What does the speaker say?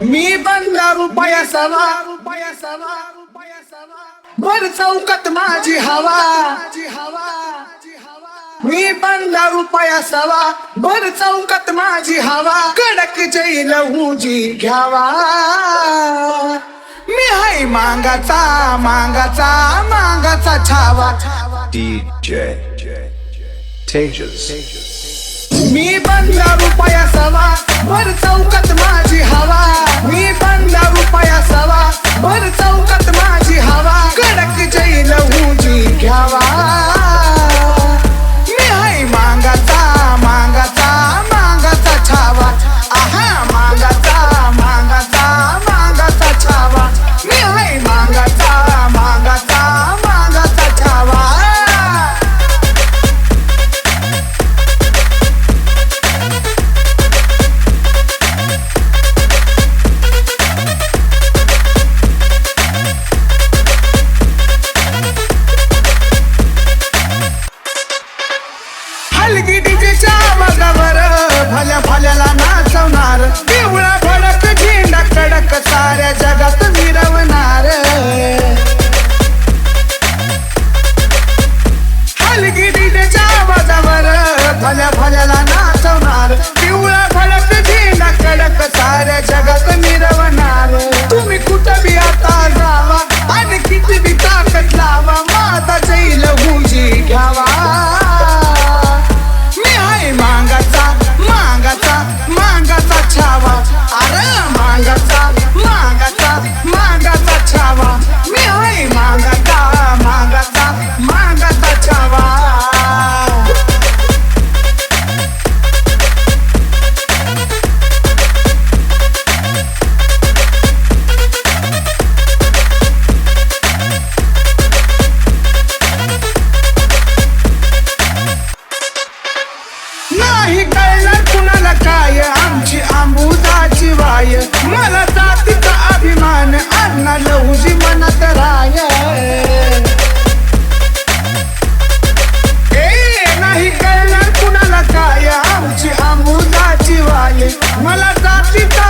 मी बनला रुपया सवा भर चौकात माझी हवा मी बनला रुपया सवा भर चौकात माझी हवा कडक जैल हुजी घ्यावा मी हाय मांगाचा मांगाचा मांगाचा छावा DJ Tejas. मी बनला रुपया सवा भर चौकात माझी हवा मी बनला रुपया सवा भर चौकात माझी हवा कडक जैल हुजी घ्यावा मी हाय मांगाचा मांगाचा मांगाचा छावा आहा मांगाचा मांगाचा मांगाचा छावा मी हाय मांगाचा मांगाचा मांगाचा छावा हलगी डीजेच्या आवाजावर भल्या भाल्याला नाचवणार पिवळा भडक झेंडा कडक साऱ्या जगात मिरवणार हलगी डीजेच्या आवाजावर भल्या भाल्याला नाचवणार पिवळा भडक झेंडा कडक साऱ्या जगात मिरवणार तुम्ही कुठं बी आता जावा आणि किती बी ताकद लावा माझा जैल हुजी घ्यावा मांगाचा मांगाचा मांगाचा छावा अरे मांगाचा मांगाचा मांगाचा छावा मी हाय मांगाचा मांगाचा मांगाचा छावा नाही कळणार कुणाला काय आमची आंबुदाची वाय मला जातीचा अभिमान अण्णा लहुजी मनात राय नाही कळणार कुणाला काय आमची आंबुदाची वाय मला जातीचा